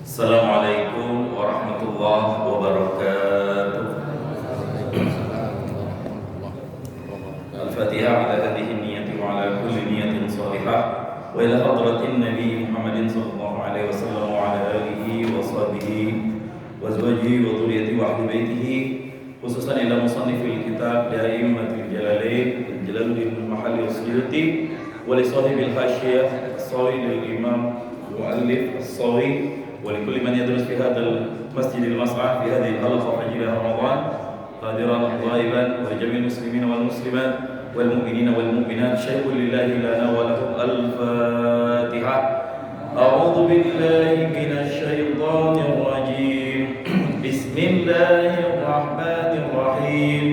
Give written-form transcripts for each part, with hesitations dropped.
Assalamualaikum warahmatullahi wabarakatuh. Al-Fatihah ala hadhihi niyyati wa ala kulli niyyatin salihah wa ila hadratin Nabi Muhammadin sallallahu alaihi wasallam wa ala alihi wa sahbihi wa azwajihi wa dhurriyyatihi wa ahli baitihi, khususan ila musannifil kitab Daimatul Jalalain Jalaluddin Mahalli As-Suyuti wa li sahibil hasyiyah as-sawi lil imam muallif as-sawi ولكل من يدرس في هذا المسجد المسعى في هذه الحلقة فجر رمضان قادرا غائبا ولجميع المسلمين والمسلمات والمؤمنين والمؤمنات شيء لله لنا ولهم الفاتحة. أعوذ بالله من الشيطان الرجيم بسم الله الرحمن الرحيم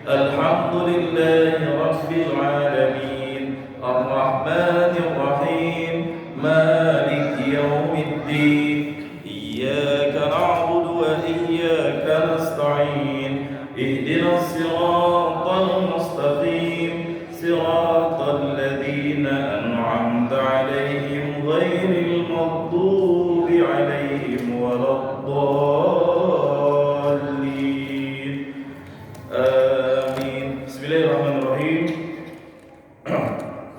الحمد لله رب العالمين الرحمن الرحيم مالك يوم الدين إياك نعبد وإياك نستعين اهدنا الصراط المستقيم صراط الذين أنعمت عليهم غير المغضوب عليهم ولا الضالين آمين. بسم الله الرحمن الرحيم.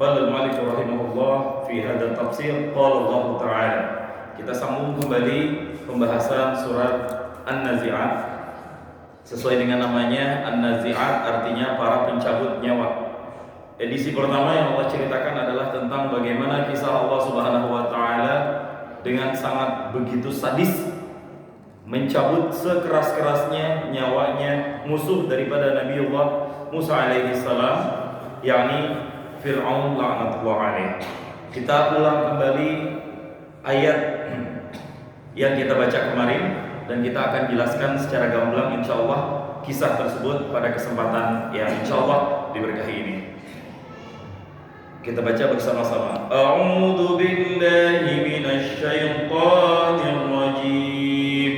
قال المؤلف رحمه الله في هذا التفسير قال الله تعالى. Kita sambung kembali pembahasan surat An-Nazi'at. Sesuai dengan namanya, An-Nazi'at artinya para pencabut nyawa. Edisi pertama yang Allah ceritakan adalah tentang bagaimana kisah Allah Subhanahu wa taala dengan sangat begitu sadis mencabut sekeras-kerasnya nyawanya musuh daripada Nabiullah Musa alaihi salam, yakni Fir'aun laknatullah alaih. Kita ulang kembali ayat yang kita baca kemarin dan kita akan jelaskan secara gamblang insyaallah kisah tersebut pada kesempatan yang insyaallah diberkahi ini. Kita baca bersama-sama. A'udzu billahi minasy syaithanir rajim.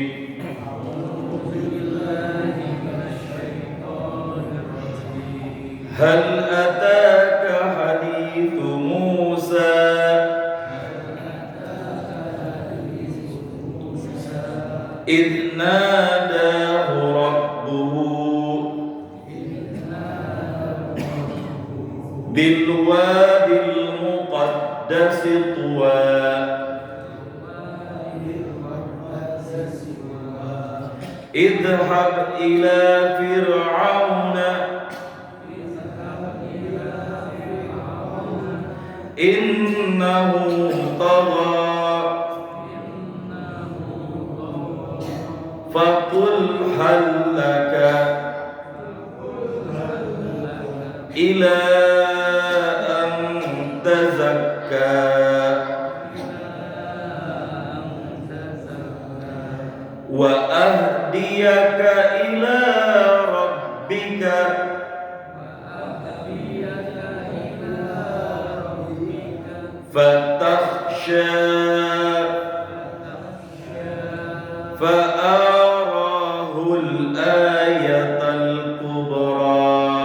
Hal ataka hadithu Musa إذ ناداه ربه بالواد المقدس طوى اذهب إلى فرعون إنه طغى فقل هل لك إلى أن تزكى وأهديك إلى ربك فتخشى فأراه الآية الكبرى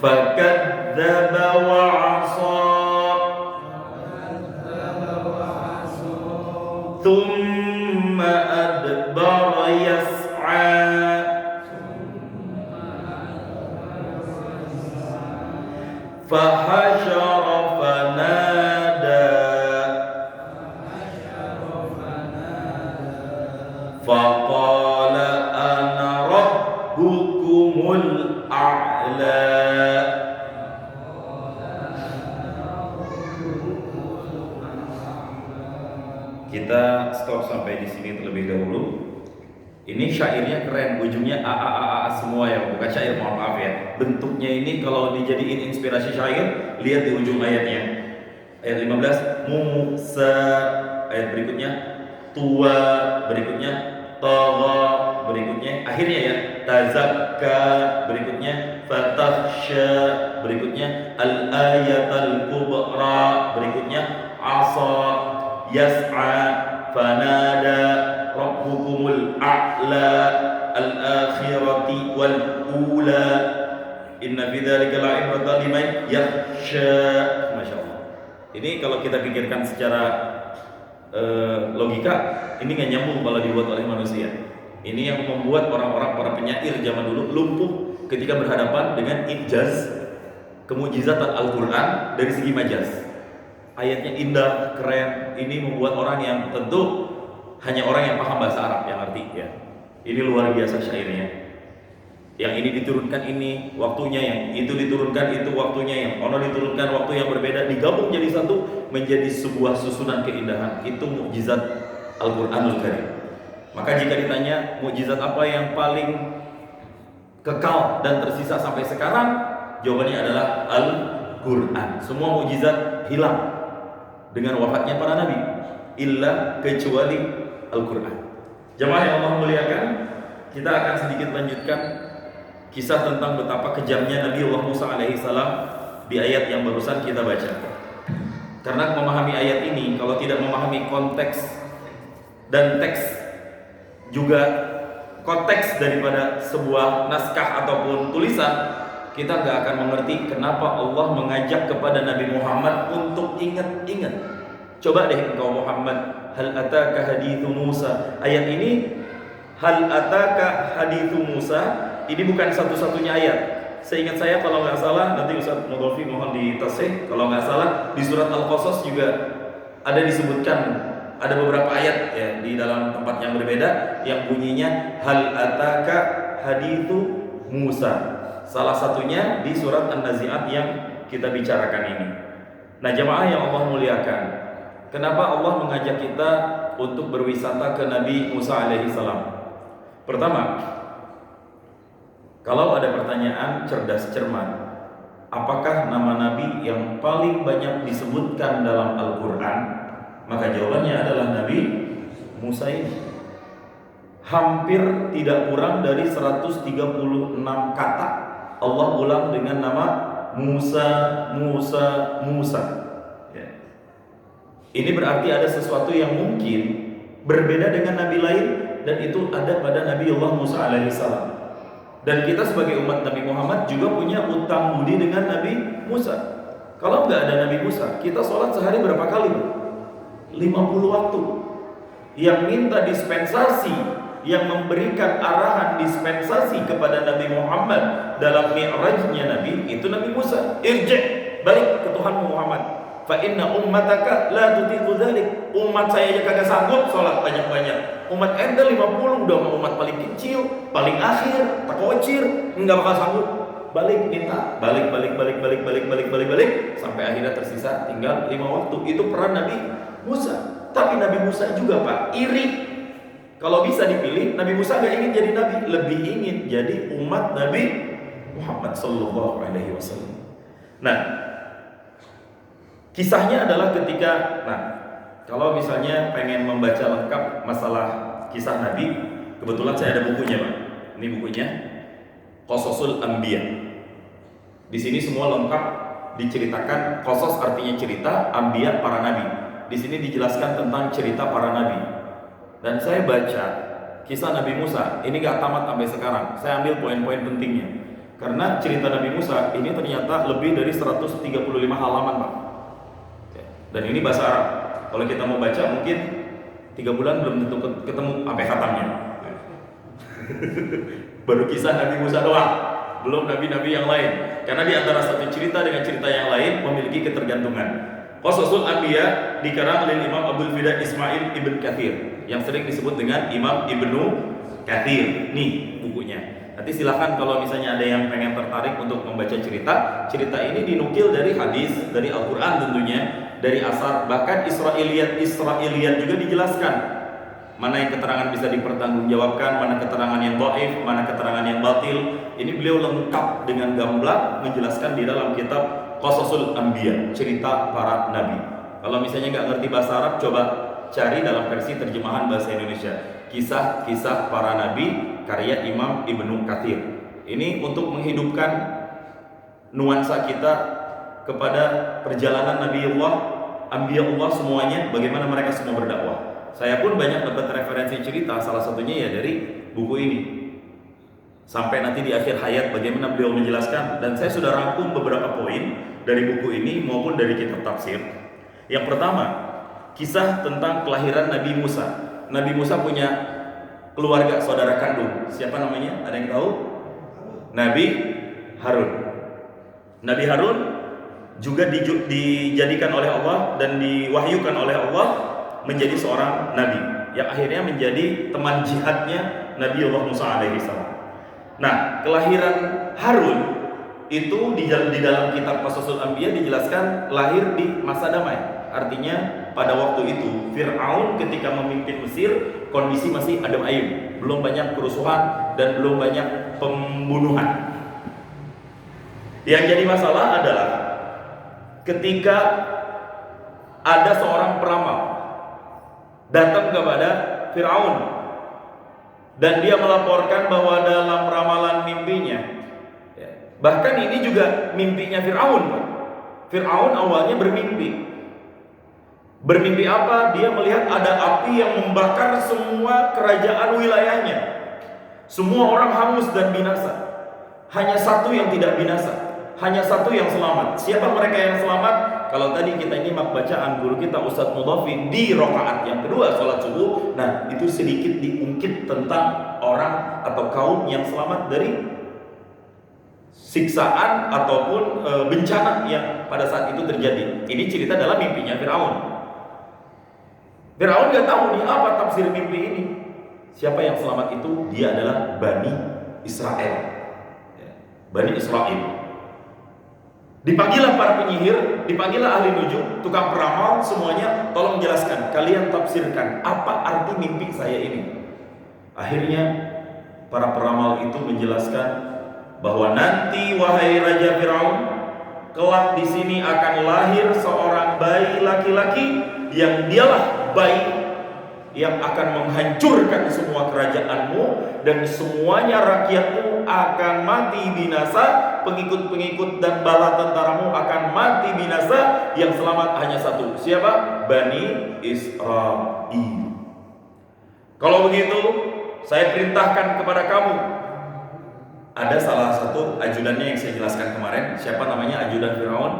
فكذب وعصى ثم أدبر يسعى فحشر فنادى فقال أنا ربكم الأعلى. Kita stop sampai di sini terlebih dahulu. Ini syairnya keren, ujungnya a semua ya, bukan syair, mohon maaf ya. Bentuknya ini kalau dijadiin inspirasi syair, lihat di ujung ayatnya. Ayat 15, Musa, ayat berikutnya tua, berikutnya tagha, berikutnya akhirnya ya tazakka, berikutnya fatakhsha, berikutnya al-ayatal kubra, berikutnya asa, yas'a, fanada rabbukumul a'la, al-akhirati wal ula, inna fi dzalika la'ibratan liman yakhsha. Masyaallah. Ini kalau kita pikirkan secara logika, ini nggak nyambung kalau dibuat oleh manusia. Ini yang membuat orang-orang para penyair zaman dulu lumpuh ketika berhadapan dengan ijaz kemujizatan Al-Quran dari segi majaz. Ayatnya indah, keren. Ini membuat orang yang tentu hanya orang yang paham bahasa Arab yang arti ya. Ini luar biasa syairnya. Yang ini diturunkan ini waktunya, yang itu diturunkan itu waktunya, yang ono diturunkan waktu yang berbeda, digabung jadi satu menjadi sebuah susunan keindahan. Itu mukjizat Al-Qur'anul Karim. Maka jika ditanya mukjizat apa yang paling kekal dan tersisa sampai sekarang, jawabannya adalah Al-Qur'an. Semua mukjizat hilang dengan wafatnya para nabi, illa kecuali Al-Qur'an. Jamaah yang Allah muliakan, kita akan sedikit lanjutkan kisah tentang betapa kejamnya Nabi Allah Musa alaihissalam di ayat yang barusan kita baca. Karena memahami ayat ini, kalau tidak memahami konteks dan teks, juga konteks daripada sebuah naskah ataupun tulisan, kita nggak akan mengerti kenapa Allah mengajak kepada Nabi Muhammad untuk ingat-ingat. Coba deh engkau Muhammad, hal ataka hadithu Musa. Ayat ini, hal ataka hadithu Musa, ini bukan satu-satunya ayat. Seingat saya kalau nggak salah, nanti Ustaz Mudhofi mohon ditasih, kalau nggak salah di surat Al-Qasas juga ada disebutkan, ada beberapa ayat ya di dalam tempat yang berbeda yang bunyinya hal ataka hadithu Musa. Salah satunya di surat An-Nazi'at yang kita bicarakan ini. Nah jamaah yang Allah muliakan, kenapa Allah mengajak kita untuk berwisata ke Nabi Musa alaihissalam? Pertama, kalau ada pertanyaan cerdas cermat, apakah nama Nabi yang paling banyak disebutkan dalam Al-Quran? Maka jawabannya adalah Nabi Musa ini. Hampir tidak kurang dari 136 kata Allah ulang dengan nama Musa, Musa, Musa ya. Ini berarti ada sesuatu yang mungkin berbeda dengan Nabi lain, dan itu ada pada Nabi Allah Musa alaihissalam. Dan kita sebagai umat Nabi Muhammad juga punya utang budi dengan Nabi Musa. Kalau nggak ada Nabi Musa, kita sholat sehari berapa kali? 50 waktu. Yang minta dispensasi, yang memberikan arahan dispensasi kepada Nabi Muhammad dalam mi'rajnya Nabi, itu Nabi Musa. Irji', balik ke Tuhanmu Muhammad. Fa inna ummataka la tutiqu dzalik. Umat saya aja kagak sanggup sholat banyak-banyak. Umat ente 50 udah umat paling kecil, paling akhir, takocir, enggak bakal sanggup. Balik minta, balik sampai akhirnya tersisa tinggal 5 waktu. Itu peran Nabi Musa. Tapi Nabi Musa juga Pak iri. Kalau bisa dipilih, Nabi Musa gak ingin jadi nabi, lebih ingin jadi umat Nabi Muhammad sallallahu alaihi wasallam. Nah, kisahnya adalah ketika, kalau misalnya pengen membaca lengkap masalah kisah Nabi, kebetulan saya ada bukunya, Pak. Ini bukunya, Qasasul Anbiya. Di sini semua lengkap diceritakan. Qasas artinya cerita, Anbiya para nabi. Di sini dijelaskan tentang cerita para nabi. Dan saya baca kisah Nabi Musa, ini gak tamat sampai sekarang. Saya ambil poin-poin pentingnya. Karena cerita Nabi Musa ini ternyata lebih dari 135 halaman, Pak. Dan ini bahasa Arab. Kalau kita mau baca mungkin 3 bulan belum tentu ketemu sampai khatamnya. Baru kisah Nabi Musa doang, belum nabi-nabi yang lain. Karena di antara satu cerita dengan cerita yang lain memiliki ketergantungan. Qasasul Anbiya dikarang oleh Imam Abdul Fida Ismail Ibn Kathir, yang sering disebut dengan Imam Ibnu Kathir. Nih bukunya. Nanti silahkan kalau misalnya ada yang pengen tertarik untuk membaca cerita. Cerita ini dinukil dari hadis, dari Al-Quran tentunya, dari asar, bahkan Israiliyat juga dijelaskan. Mana yang keterangan bisa dipertanggungjawabkan, mana keterangan yang dhaif, mana keterangan yang batil. Ini beliau lengkap dengan gamblang menjelaskan di dalam kitab Qasasul Anbiya, cerita para nabi. Kalau misalnya nggak ngerti bahasa Arab, coba cari dalam versi terjemahan bahasa Indonesia. Kisah-kisah para nabi karya Imam Ibnu Katsir. Ini untuk menghidupkan nuansa kita kepada perjalanan Nabiullah, Anbiyaullah semuanya, bagaimana mereka semua berdakwah. Saya pun banyak dapat referensi cerita, salah satunya ya dari buku ini. Sampai nanti di akhir hayat bagaimana beliau menjelaskan, dan saya sudah rangkum beberapa poin dari buku ini maupun dari kitab tafsir. Yang pertama, kisah tentang kelahiran Nabi Musa. Nabi Musa punya keluarga saudara kandung. Siapa namanya? Ada yang tahu? Nabi Harun. Nabi Harun juga dijadikan oleh Allah dan diwahyukan oleh Allah menjadi seorang nabi yang akhirnya menjadi teman jihadnya Nabi Allah Musa alaihissalam. Nah, kelahiran Harun itu di dalam kitab Qasasul Anbiya dijelaskan lahir di masa damai. Artinya pada waktu itu Fir'aun ketika memimpin Mesir kondisi masih adem ayem, belum banyak kerusuhan dan belum banyak pembunuhan. Yang jadi masalah adalah ketika ada seorang peramal datang kepada Fir'aun dan dia melaporkan bahwa dalam ramalan mimpinya, bahkan ini juga mimpinya Fir'aun. Fir'aun awalnya bermimpi apa? Dia melihat ada api yang membakar semua kerajaan wilayahnya. Semua orang hangus dan binasa. Hanya satu yang tidak binasa, hanya satu yang selamat. Siapa mereka yang selamat? Kalau tadi kita nyimak bacaan guru kita Ustadz Mudhafi di rakaat yang kedua sholat subuh, nah itu sedikit diungkit tentang orang atau kaum yang selamat dari siksaan ataupun bencana yang pada saat itu terjadi. Ini cerita dalam mimpinya Fir'aun. Fir'aun gak tahu nih apa tafsir mimpi ini. Siapa yang selamat itu? Dia adalah Bani Israel. Bani Israel. Dipanggillah para penyihir, dipanggillah ahli nujum, tukang peramal, semuanya tolong jelaskan, kalian tafsirkan apa arti mimpi saya ini. Akhirnya para peramal itu menjelaskan bahwa nanti wahai Raja Fir'aun, kelak di sini akan lahir seorang bayi laki-laki yang dialah bayi yang akan menghancurkan semua kerajaanmu dan semuanya rakyatmu akan mati binasa, pengikut-pengikut dan bala tentaramu akan mati binasa, yang selamat hanya satu. Siapa? Bani Israel. Kalau begitu, saya perintahkan kepada kamu. Ada salah satu ajudannya yang saya jelaskan kemarin. Siapa namanya ajudan Fir'aun?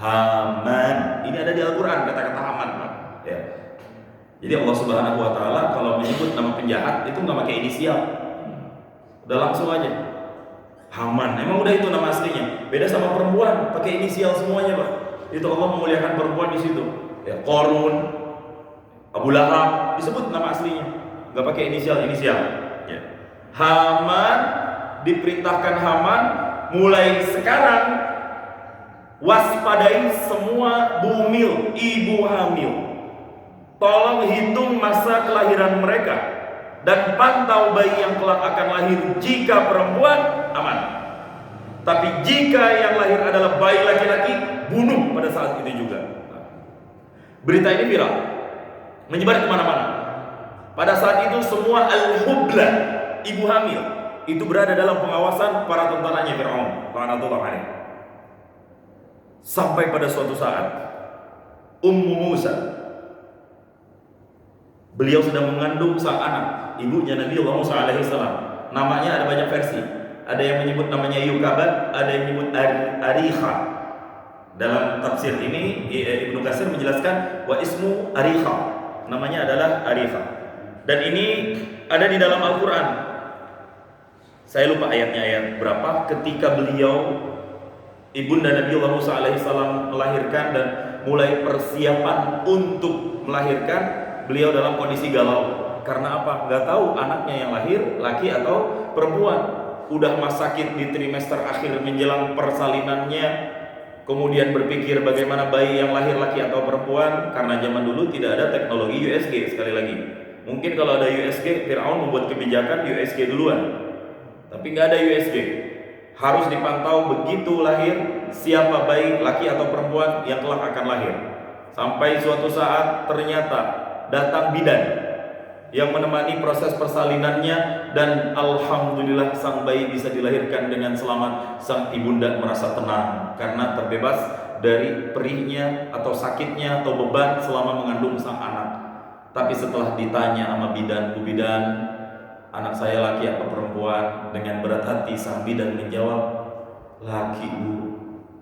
Haman. Ini ada di Al-Quran kata-kata Haman. Ya. Jadi Allah Subhanahu wa Ta'ala kalau menyebut nama penjahat itu nggak pakai inisial, udah langsung aja Haman. Emang udah itu nama aslinya. Beda sama perempuan pakai inisial semuanya, Pak. Itu Allah memuliakan perempuan di situ. Ya, Qarun, Abu Lahab disebut nama aslinya, nggak pakai inisial. Ya. Haman, diperintahkan Haman mulai sekarang waspadai semua bumil, ibu hamil. Tolong hitung masa kelahiran mereka dan pantau bayi yang kelak akan lahir. Jika perempuan, aman. Tapi jika yang lahir adalah bayi laki-laki, bunuh pada saat itu juga. Berita ini viral, menyebar kemana-mana. Pada saat itu semua al-hubla, ibu hamil, itu berada dalam pengawasan para tentaranya Fir'aun. Sampai pada suatu saat Ummu Musa, beliau sedang mengandung sang anak, ibunya Nabi Allah Musa alaihissalam. Namanya ada banyak versi. Ada yang menyebut namanya Yukabat, ada yang menyebut Arikha. Dalam tafsir ini Ibnu Katsir menjelaskan wa ismu Arikha. Namanya adalah Arikha. Dan ini ada di dalam Al-Quran. Saya lupa ayatnya ayat berapa. Ketika beliau ibunda Nabi Allah Musa alaihissalam melahirkan dan mulai persiapan untuk melahirkan, beliau dalam kondisi galau. Karena apa? Gak tahu anaknya yang lahir laki atau perempuan. Udah sakit di trimester akhir menjelang persalinannya, kemudian berpikir bagaimana bayi yang lahir laki atau perempuan. Karena zaman dulu tidak ada teknologi USG. Sekali lagi, mungkin kalau ada USG, Fir'aun membuat kebijakan USG duluan. Tapi gak ada USG. Harus dipantau begitu lahir siapa bayi laki atau perempuan yang kelak akan lahir. Sampai suatu saat ternyata datang bidan yang menemani proses persalinannya, dan alhamdulillah sang bayi bisa dilahirkan dengan selamat. Sang ibunda merasa tenang karena terbebas dari perihnya atau sakitnya atau beban selama mengandung sang anak. Tapi setelah ditanya sama bidan, Bu bidan, anak saya laki atau perempuan? Dengan berat hati sang bidan menjawab, laki Bu.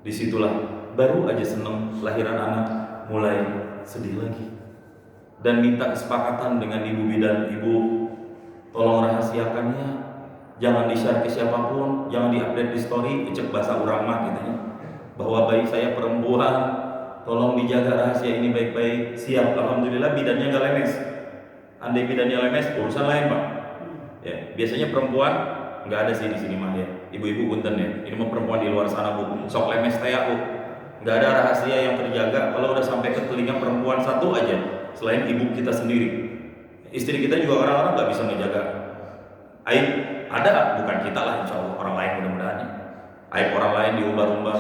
Disitulah baru aja seneng lahiran anak, mulai sedih lagi dan minta kesepakatan dengan ibu bidan, ibu tolong rahasiakannya, jangan di-share ke siapapun, jangan di-update di story, cek bahasa urang mah gitu ya, bahwa bayi saya perempuan, tolong dijaga rahasia ini baik-baik. Siap, alhamdulillah bidannya gak lemes. Andai bidannya lemes, urusan lain Pak. Ya, biasanya perempuan nggak ada sih di sini mah ya, ibu-ibu punten ya, ini mah perempuan di luar sana Bu, sok lemes teh Bu, nggak ada rahasia yang terjaga kalau udah sampai ke telinga perempuan satu aja selain ibu kita sendiri. Istri kita juga orang-orang nggak bisa ngejaga aib, ada bukan kita lah, insya Allah orang lain mudah-mudahan ya. Aib orang lain diumbar-umbar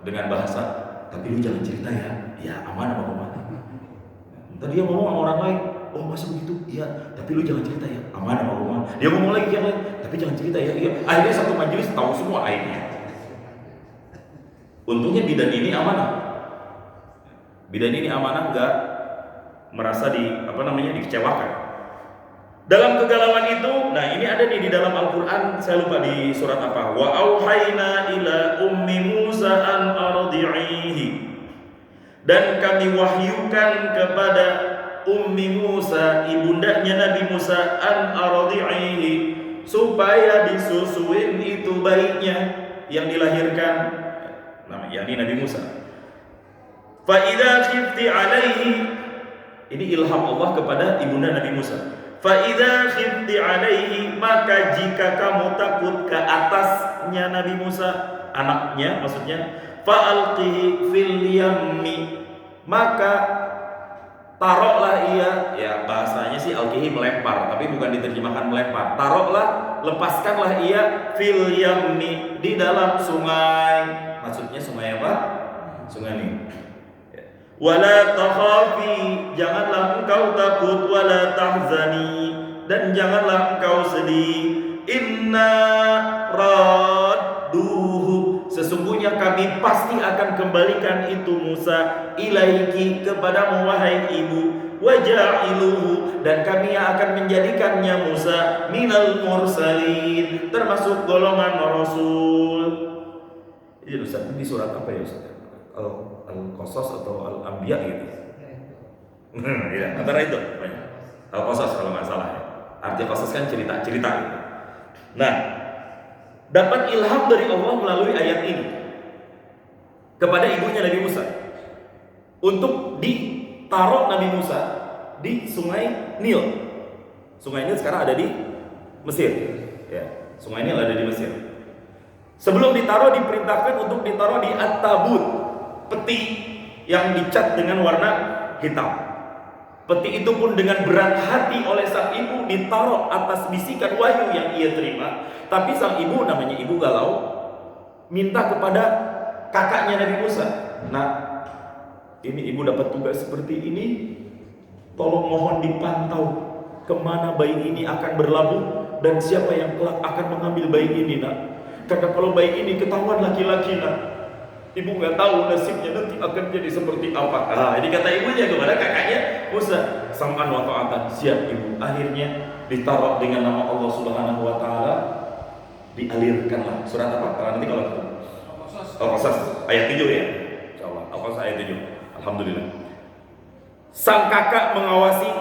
dengan bahasa, tapi lu jangan cerita ya, ya aman apa aman. Tadi dia ngomong sama orang lain, oh masa begitu? Iya, tapi lu jangan cerita ya, aman sama rumah. Dia ngomong lagi yang lain, tapi jangan cerita ya. Iya. Akhirnya satu majelis tahu semua aibnya. Untungnya bidan ini amanah. Bidan ini amanah, nggak merasa dikecewakan. Dalam kegalauan itu, nah ini ada nih di dalam Al-Quran, saya lupa di surat apa. Wa auhayna ila ummi Musa an ardi'ihi. Dan kami wahyukan kepada Ummi Musa, ibundanya Nabi Musa, an ardi'ihi, supaya disusuin itu bayinya yang dilahirkan, yakni Nabi Musa. Fa idza khifti alaihi, ini ilham Allah kepada ibunda Nabi Musa. Fa idza khifti alaihi, maka jika kamu takut ke atasnya Nabi Musa, anaknya maksudnya, fa'alqihi fil yammi, maka taruhlah ia, ya bahasanya sih alqihi melempar, tapi bukan diterjemahkan melempar. Taruhlah, lepaskanlah ia fil yammi, di dalam sungai. Maksudnya sungai apa? Sungai Nil. Wala takhafi, janganlah engkau takut, wala tahzani, dan janganlah engkau sedih. Inna radduhu, sesungguhnya kami pasti akan kembalikan itu Musa, ilaiki, kepadamu wahai ibu, waja'iluhu, dan kami akan menjadikannya Musa minal mursalin, termasuk golongan rasul. Ini Ustaz, ini surat apa ya Ustaz? Al-Qasas atau Al-Anbiya gitu. Ya, antara itu Al-Qasas kalau nggak salah ya. Arti Qasas kan cerita-cerita gitu. Nah, dapat ilham dari Allah melalui ayat ini kepada ibunya Nabi Musa untuk ditaruh Nabi Musa di sungai Nil. Sungai Nil sekarang ada di Mesir. Ya, sungai Nil ada di Mesir. Sebelum ditaruh, diperintahkan untuk ditaruh di at-tabut, peti yang dicat dengan warna hitam. Peti itu pun dengan berat hati oleh sang ibu ditaruh atas bisikan wahyu yang ia terima. Tapi sang ibu, namanya ibu galau, minta kepada kakaknya Nabi Musa, "Nak, ini ibu dapat tugas seperti ini, tolong mohon dipantau kemana bayi ini akan berlabuh dan siapa yang kelak akan mengambil bayi ini, Nak. Karena kalau bayi ini ketahuan laki-laki, Nak, ibu nggak tahu nasibnya nanti akan jadi seperti apa." Nah, ini kata ibunya kepada kakaknya Musa, sam'an wa ta'atan, siap ibu. Akhirnya ditaruh dengan nama Allah Subhanahu wa taala, dialirkanlah. Surat apa? Nanti kalau ketemu. Al-Qasas ayat 7 ya. Insyaallah. Al-Qasas ayat 7. Alhamdulillah. Sang kakak mengawasi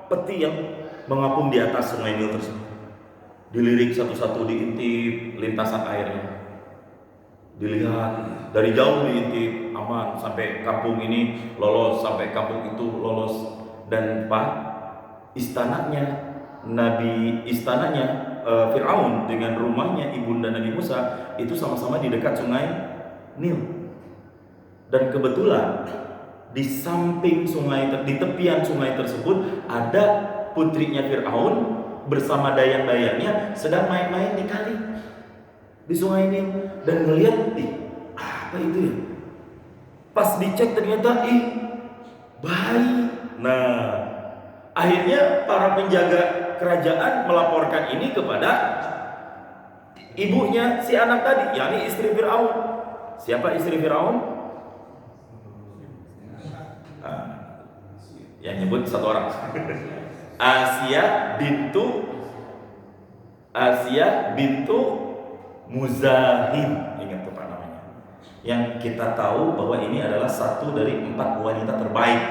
peti yang mengapung di atas sungai Nil tersebut. Dilirik satu-satu, diintip lintasan airnya. Dilihat dari jauh, diintip, aman, sampai kampung ini lolos, sampai kampung itu lolos. Dan istananya Fir'aun dengan rumahnya ibunda Nabi Musa itu sama-sama di dekat sungai Nil. Dan kebetulan di samping sungai, di tepian sungai tersebut ada putrinya Fir'aun bersama dayang-dayangnya sedang main-main di kali di sungai Nil, dan ngelihat, apa itu ya? Pas dicek ternyata bayi. Nah, akhirnya para penjaga kerajaan melaporkan ini kepada ibunya si anak tadi, yakni istri Fir'aun. Siapa istri Fir'aun? Yang nyebut satu orang. Asia bintu Muzahim, ingat tuh Pak namanya. yang kita tahu bahwa ini adalah satu dari 4 wanita terbaik.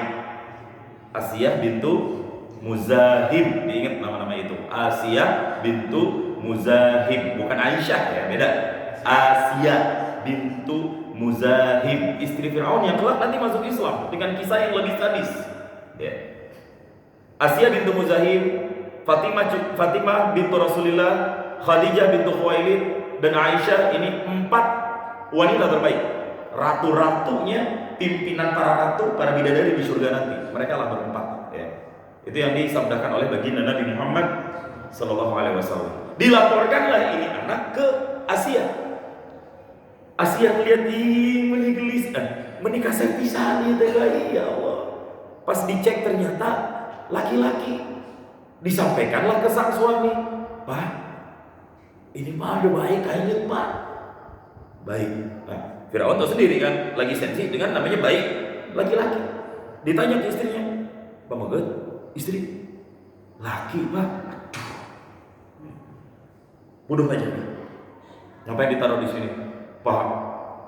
Asiyah bintu Muzahim, diingat nama-nama itu. Asiyah bintu Muzahim, bukan Aisyah ya, beda. Asiyah bintu Muzahim, istri Fir'aun yang kelak nanti masuk Islam dengan kisah yang lebih sadis ya. Asiyah bintu Muzahim, Fatimah bintu Rasulillah, Khadijah bintu Khuwailid, dan Aisyah. Ini 4 wanita terbaik, ratu-ratunya, pimpinan para ratu, para bidadari di surga nanti. Mereka lah berempat ya. Itu yang disabdakan oleh baginda Nabi Muhammad SAW. Dilaporkanlah ini anak ke Asia. Asia melihat ini menikah saya pisah nih, ya Allah. Pas dicek ternyata laki-laki. Disampaikanlah ke sang suami, Pak, ini mah ada baik kayaknya Pak. Baik. Nah, Firaun tahu sendiri kan, lagi sensi dengan namanya baik laki-laki. Ditanya ke istrinya, Pak Maget, istri laki Pak. Bodoh aja. Ngapain ditaruh di sini? Pak,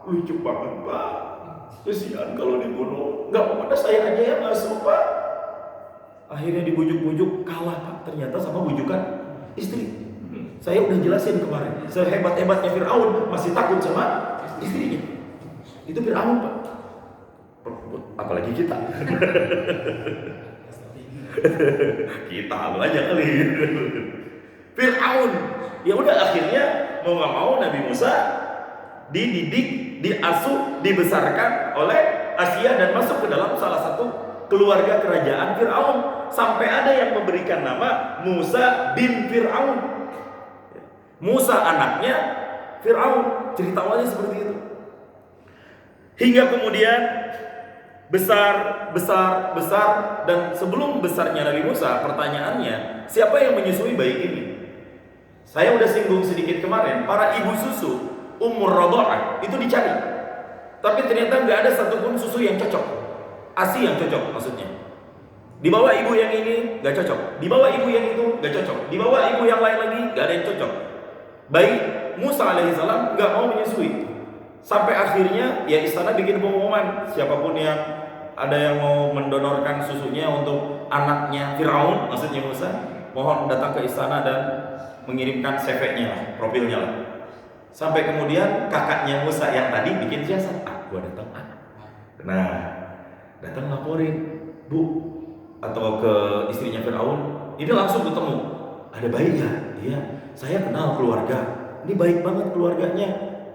lucu banget Pak. Kesian kalau dibunuh. Nggak apa-apa, saya aja yang masuk Pak. Akhirnya dibujuk-bujuk, kalah Pak. Ternyata sama bujukan istri. Saya udah jelasin kemarin, sehebat-hebatnya Fir'aun masih takut sama istrinya. Itu Fir'aun Pak. Apalagi kita. Kita lu aja kali. Fir'aun. Ya udah, akhirnya mau nggak mau Nabi Musa dididik, diasuh, dibesarkan oleh Asia dan masuk ke dalam salah satu keluarga kerajaan Fir'aun. Sampai ada yang memberikan nama Musa bin Fir'aun. Musa anaknya Fir'aun. Cerita awalnya seperti itu. Hingga kemudian besar, dan sebelum besarnya Nabi Musa, pertanyaannya, siapa yang menyusui bayi ini? Saya udah singgung sedikit kemarin, para ibu susu umur radha'ah itu dicari. Tapi ternyata nggak ada satupun susu yang cocok. ASI yang cocok maksudnya. Di bawah ibu yang ini nggak cocok. Di bawah ibu yang itu nggak cocok. Di bawah ibu yang lain lagi nggak ada yang cocok. Baik Musa alaihissalam nggak mau menyusui. Sampai akhirnya ya istana bikin pengumuman, siapapun yang ada yang mau mendonorkan susunya untuk anaknya Firaun, maksudnya Musa, mohon datang ke istana dan mengirimkan CV-nya lah, profilnya lah. Sampai kemudian kakaknya Musa yang tadi bikin siasat, gua datang Nah, datang laporin, Bu, atau ke istrinya Firaun, ini langsung ketemu. Ada bayinya? Iya, saya kenal keluarga. Ini baik banget keluarganya.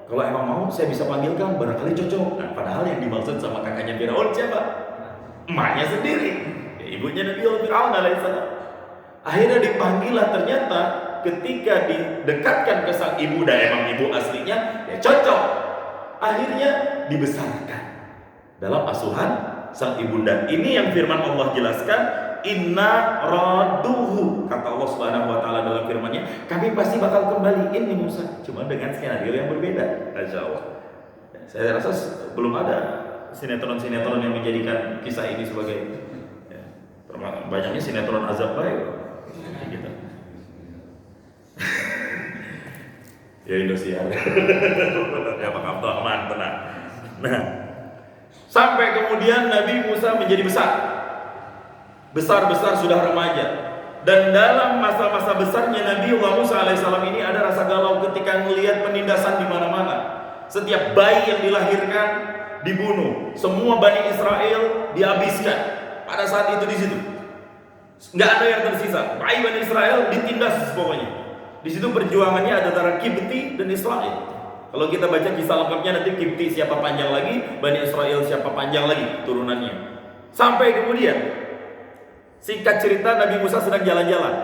Kalau emang mau, saya bisa panggilkan, barangkali cocok. Nah, padahal yang dimaksud sama kakaknya Firaun siapa? Emaknya sendiri, ya, ibunya Nabi Firaun alaihissalam. Akhirnya dipanggil lah, ternyata ketika didekatkan ke sang ibu dan emang ibu aslinya, ya cocok. Akhirnya dibesarkan dalam asuhan sang ibunda. Ini yang firman Allah jelaskan, inna raduhu, kata Allah Subhanahu wa taala dalam firman-Nya, kami pasti bakal kembaliin nih Musa, cuma dengan skenario yang berbeda. Masya Allah. Saya rasa belum ada sinetron-sinetron yang menjadikan kisah ini sebagai banyaknya sinetron azab baik gitu. Ya Indosiar. Ya Pak Abdurrahman, tenang. Nah, sampai kemudian Nabi Musa menjadi besar sudah remaja. Dan dalam masa-masa besarnya Nabi Musa alaihissalam ini ada rasa galau ketika melihat penindasan di mana-mana. Setiap bayi yang dilahirkan dibunuh, semua Bani Israel dihabiskan. Pada saat itu di situ nggak ada yang tersisa. Bayi Bani Israel ditindas pokoknya. Di situ perjuangannya ada antara Kipti dan Israel. Kalau kita baca kisah lengkapnya nanti Kipti siapa panjang lagi, Bani Israel siapa panjang lagi turunannya. Sampai kemudian singkat cerita Nabi Musa sedang jalan-jalan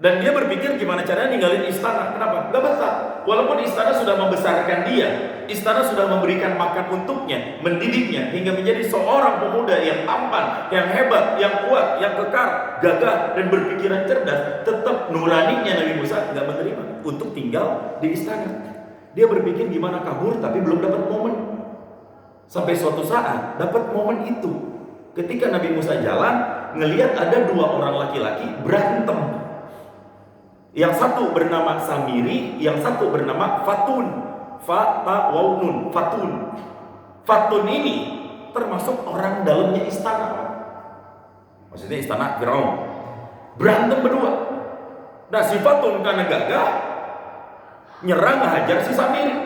dan dia berpikir gimana caranya ninggalin istana. Kenapa? Gak betah. Walaupun istana sudah membesarkan dia, istana sudah memberikan makan untuknya, mendidiknya hingga menjadi seorang pemuda yang tampan, yang hebat, yang kuat, yang kekar, gagah dan berpikiran cerdas. Tetap nuraninya Nabi Musa gak menerima untuk tinggal di istana. Dia berpikir gimana kabur tapi belum dapat momen. Sampai suatu saat dapat momen itu. Ketika Nabi Musa jalan, ngelihat ada 2 orang laki-laki berantem. Yang satu bernama Samiri, yang satu bernama Fatun. Fa, ta, waw, nun, Fatun. Fatun ini termasuk orang dalamnya istana. Maksudnya istana Firaun. Berantem berdua. Nah si Fatun karena gagah nyerang ngehajar si Samiri.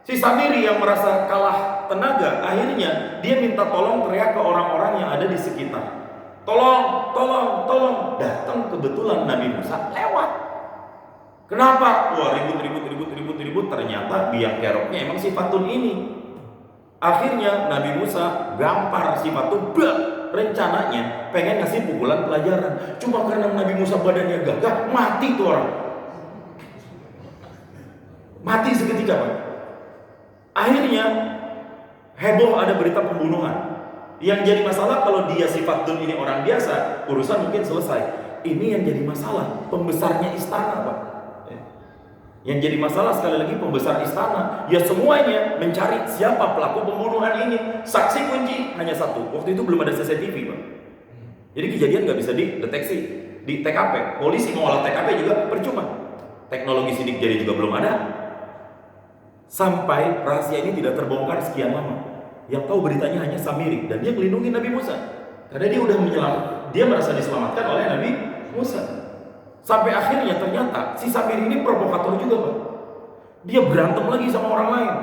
Si Samiri yang merasa kalah tenaga, akhirnya dia minta tolong, teriak ke orang-orang yang ada di sekitar. Tolong, tolong, tolong. Datang kebetulan Nabi Musa lewat. Kenapa? Wah, ribut. Ternyata biang keroknya emang si Fatun ini. Akhirnya Nabi Musa gampar si Fatun. Rencananya pengen ngasih pukulan pelajaran. Cuma karena Nabi Musa badannya gagah, mati tuh orang. Mati seketika, Pak. Akhirnya heboh, ada berita pembunuhan. Yang jadi masalah kalau dia si Fatun ini orang biasa, urusan mungkin selesai. Ini yang jadi masalah, pembesarnya istana, Pak. Yang jadi masalah sekali lagi pembesar istana. Ya semuanya mencari siapa pelaku pembunuhan ini. Saksi kunci hanya satu. Waktu itu belum ada CCTV, Pak. Jadi kejadian nggak bisa dideteksi di TKP. Polisi mau olah TKP juga percuma. Teknologi sidik jari juga belum ada. Sampai rahasia ini tidak terbongkar sekian lama. Yang tahu beritanya hanya Samiri, dan dia melindungi Nabi Musa karena dia udah dia merasa diselamatkan oleh Nabi Musa. Sampai akhirnya ternyata si Samiri ini provokator juga, Pak. Dia berantem lagi sama orang lain.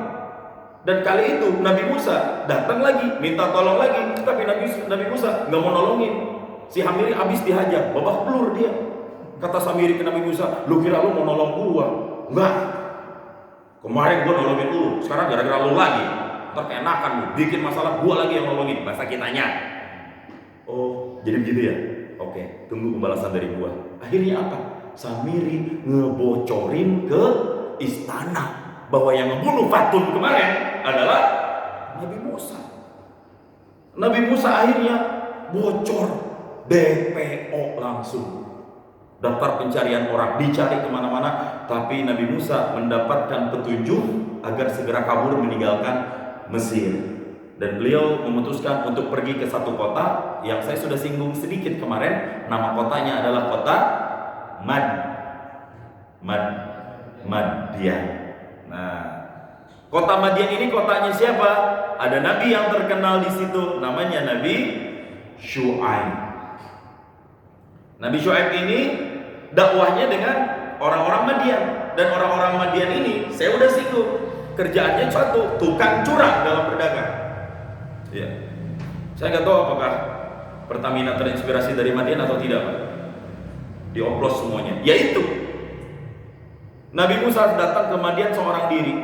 Dan kali itu Nabi Musa datang lagi minta tolong lagi, tapi Nabi Musa nggak mau nolongin. Si Samiri habis dihajar, babak belur dia. Kata Samiri ke Nabi Musa, lu kira lu mau nolong gua? Enggak. Kemarin gua nolongin lu, sekarang gara-gara lu lagi. Ntar keenakan lu, bikin masalah gua lagi yang nolongin, bahasa kitanya. Oh, jadi begitu ya? Oke, tunggu pembalasan dari gua. Akhirnya apa? Samiri ngebocorin ke istana bahwa yang membunuh Fatun kemarin adalah Nabi Musa. Nabi Musa akhirnya bocor, DPO langsung. Daftar pencarian orang dicari kemana-mana, tapi Nabi Musa mendapatkan petunjuk agar segera kabur meninggalkan Mesir. Dan beliau memutuskan untuk pergi ke satu kota yang saya sudah singgung sedikit kemarin. Nama kotanya adalah kota Madian. Nah, kota Madian ini kotanya siapa? Ada nabi yang terkenal di situ, namanya Nabi Syuaib. Nabi Syuaib ini dakwahnya dengan orang-orang Madian, dan orang-orang Madian ini saya udah singgung, kerjaannya satu, tukang curang dalam berdagang. Ya, saya nggak tahu apakah Pertamina terinspirasi dari Madian atau tidak, Pak. Dioplos semuanya. Yaitu Nabi Musa datang ke Madian seorang diri.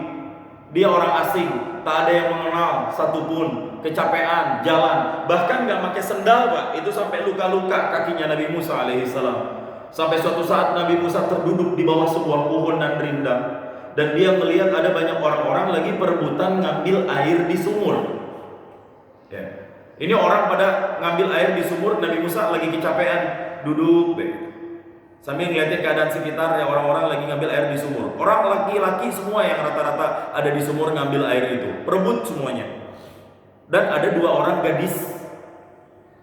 Dia orang asing, tak ada yang mengenal satupun, kecapean, jalan, bahkan nggak pakai sendal, Pak. Itu sampai luka-luka kakinya Nabi Musa alaihissalam. Sampai suatu saat Nabi Musa terduduk di bawah sebuah pohon dan rindang, dan dia melihat ada banyak orang-orang lagi perebutan ngambil air di sumur. Ya. Ini orang pada ngambil air di sumur, Nabi Musa lagi kecapean, duduk sambil ngeliatin keadaan sekitar, ya orang-orang lagi ngambil air di sumur. Orang laki-laki semua yang rata-rata ada di sumur ngambil air itu, perebut semuanya. Dan ada dua orang gadis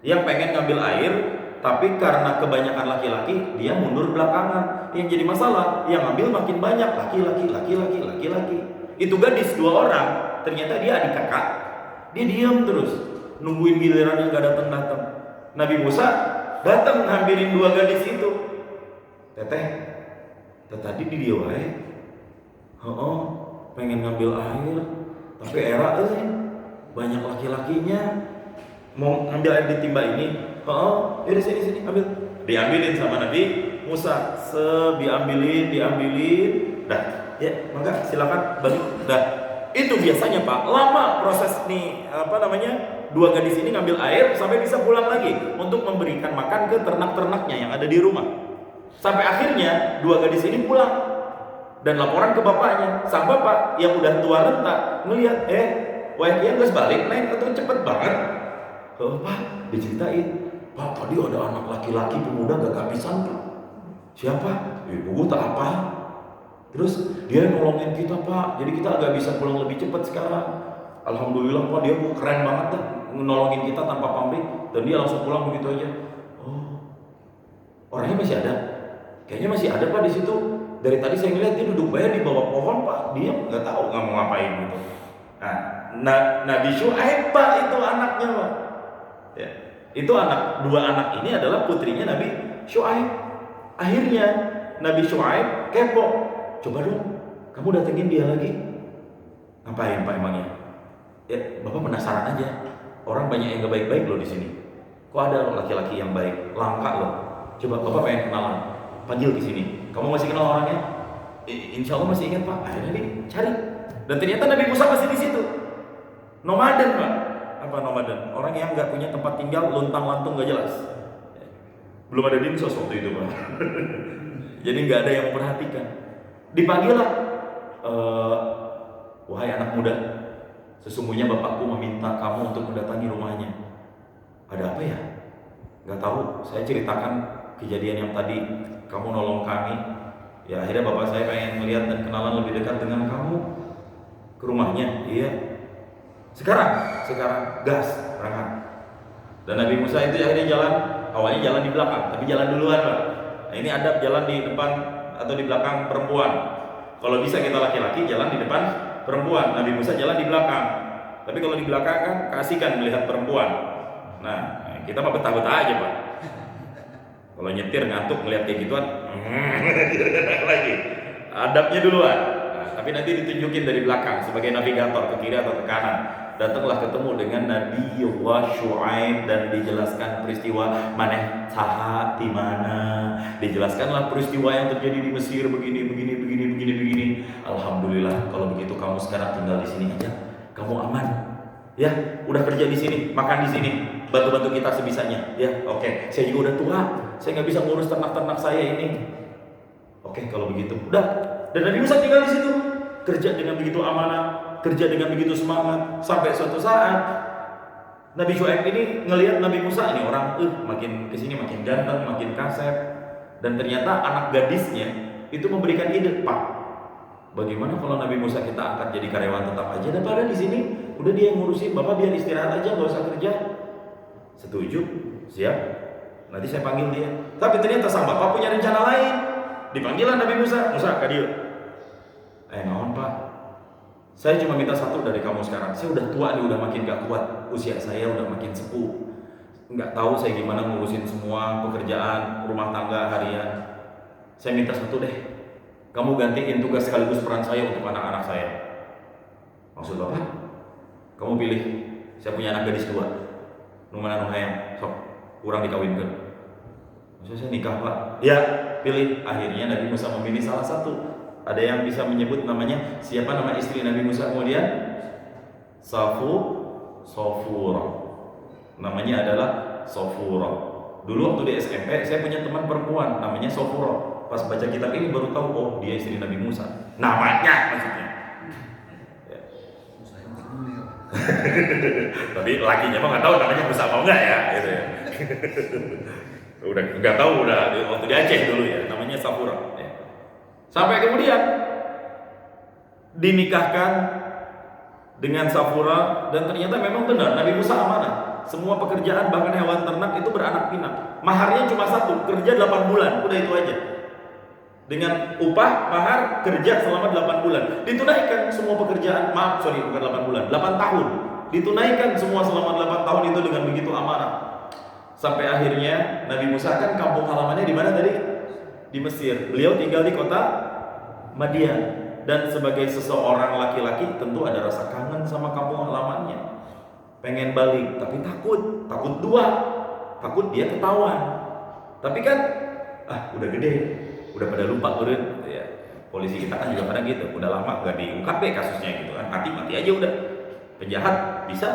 yang pengen ngambil air, tapi karena kebanyakan laki-laki, dia mundur belakangan. Yang jadi masalah, yang ngambil makin banyak, laki-laki. Itu gadis dua orang, ternyata dia adik kakak. Dia diam terus, nungguin giliran yang gak datang. Nabi Musa datang ngambilin dua gadis itu. Teteh tadi di dia wae. Pengen ngambil air, tapi era banyak laki-lakinya. Mau ngambil air di timba ini. Yaudah sini ambil. Diambilin sama Nabi Musa. Diambilin. Dah, ya, mangga silakan balik. Dah. Itu biasanya, Pak, lama proses nih, dua gadis ini ngambil air sampai bisa pulang lagi untuk memberikan makan ke ternak-ternaknya yang ada di rumah. Sampai akhirnya dua gadis ini pulang dan laporan ke bapaknya. Sang bapak yang udah tua renta ngelihat, wayang geus balik naik atau cepet banget. Pak, diceritain, Pak, tadi ada anak laki-laki pemuda gak kehabisan, Pak. Siapa? Ibu tak apa. Terus dia nolongin kita, Pak, jadi kita agak bisa pulang lebih cepat sekarang. Alhamdulillah, Pak, dia keren banget dah, nolongin kita tanpa pamrih, dan dia langsung pulang begitu aja. Orangnya masih ada? Kayaknya masih ada, Pak, di situ. Dari tadi saya ngeliat dia duduk bayar di bawah pohon Pak, dia nggak tahu nggak mau ngapain gitu. Nah, Nabi Syuaib Pak itu anaknya Pak. Ya, itu dua anak ini adalah putrinya Nabi Syuaib. Akhirnya Nabi Syuaib kepo, coba dong, kamu datengin dia lagi. Ngapain Pak emangnya? Ya, Bapak penasaran aja. Orang banyak yang gak baik-baik loh di sini. Kok ada laki-laki yang baik, langka loh. Coba Bapak pengen kenalan, panggil ke sini. Kamu masih kenal orangnya? Insya Allah masih ingat Pak. Akhirnya nih cari. Dan ternyata Nabi Musa masih di situ. Nomaden Pak. Apa nomaden? Orang yang nggak punya tempat tinggal, luntang-lantung nggak jelas. Belum ada dinsos waktu itu Pak. Jadi nggak ada yang memperhatikan. Dipanggil lah. Wahai anak muda, sesungguhnya bapakku meminta kamu untuk mendatangi rumahnya. Ada apa ya? Nggak tahu. Saya ceritakan kejadian yang tadi kamu nolong kami. Ya akhirnya bapak saya pengen melihat dan kenalan lebih dekat dengan kamu. Ke rumahnya. Iya. Sekarang gas berangkat. Dan Nabi Musa itu akhirnya jalan. Awalnya jalan di belakang, tapi jalan duluan Pak. Nah ini adab jalan di depan atau di belakang perempuan. Kalau bisa kita laki-laki jalan di depan perempuan, Nabi Musa jalan di belakang. Tapi kalau di belakang kan keasikan melihat perempuan. Nah, kita mah betah-betah aja Pak. Kalau nyetir ngantuk melihat kayak gituan, lagi. Adabnya duluan. Nah, tapi nanti ditunjukin dari belakang sebagai navigator ke kiri atau ke kanan. Datanglah ketemu dengan Nabi Syuaib dan dijelaskan peristiwa maneh saha di mana. Dijelaskanlah peristiwa yang terjadi di Mesir begini. Alhamdulillah kalau begitu kamu sekarang tinggal di sini aja. Kamu aman. Ya, udah kerja di sini, makan di sini, bantu-bantu kita sebisanya. Ya, oke. Saya juga udah tua. Saya nggak bisa ngurus ternak-ternak saya ini. Oke, kalau begitu. Udah. Dan Nabi Musa tinggal di situ. Kerja dengan begitu amanah, kerja dengan begitu semangat, sampai suatu saat Nabi Syuaib ini ngelihat Nabi Musa ini orang makin kesini makin ganteng, makin kasep. Dan ternyata anak gadisnya itu memberikan ide, Pak, bagaimana kalau Nabi Musa kita angkat jadi karyawan tetap aja daripada di sini, udah dia yang ngurusin, Bapak biar istirahat aja, nggak usah kerja. Setuju? Siap? Nanti saya panggil dia. Tapi ternyata sang Bapak punya rencana lain. Dipanggilan Nabi Musa, Musa kadio. Naon Pak? Saya cuma minta satu dari kamu sekarang. Saya udah tua nih, udah makin gak kuat. Usia saya udah makin sepuh. Nggak tahu saya gimana ngurusin semua pekerjaan rumah tangga harian. Saya minta satu deh. Kamu gantiin tugas sekaligus peran saya untuk anak-anak saya. Maksud Bapak? Kamu pilih. Saya punya anak gadis 2. Numana hayang, sok kurang dikawinkan. Maksudnya saya nikah Pak. Ya, pilih. Akhirnya Nabi Musa memilih salah satu. Ada yang bisa menyebut namanya, siapa nama istri Nabi Musa kemudian? Safura. Namanya adalah Safura. Dulu waktu di SMP saya punya teman perempuan namanya Safura. Pas baca kitab ini baru tahu, oh dia istri Nabi Musa. Namanya maksudnya. Ya. Tapi lakinya mah nggak tahu namanya Musa mau nggak ya, gitu ya. Udah nggak tahu udah waktu di Aceh dulu ya, namanya Safura. Ya. Sampai kemudian dinikahkan dengan Safura dan ternyata memang benar Nabi Musa amanah. Semua pekerjaan bahkan hewan ternak itu beranak pinak. Maharnya cuma 1, kerja 8 bulan, udah itu aja. Dengan upah mahar kerja selama 8 bulan. Ditunaikan semua pekerjaan, bukan 8 bulan, 8 tahun. Ditunaikan semua selama 8 tahun itu dengan begitu amanah. Sampai akhirnya Nabi Musa kan kampung halamannya di mana tadi? Di Mesir. Beliau tinggal di kota Madian. Dan sebagai seseorang laki-laki tentu ada rasa kangen sama kampung halamannya. Pengen balik, tapi takut 2. Takut dia ketahuan. Tapi kan udah gede, udah pada lupa urut ya. Polisi kita kan juga kadang gitu, udah lama gak diungkap deh kasusnya gitu kan. Mati aja udah. Penjahat bisa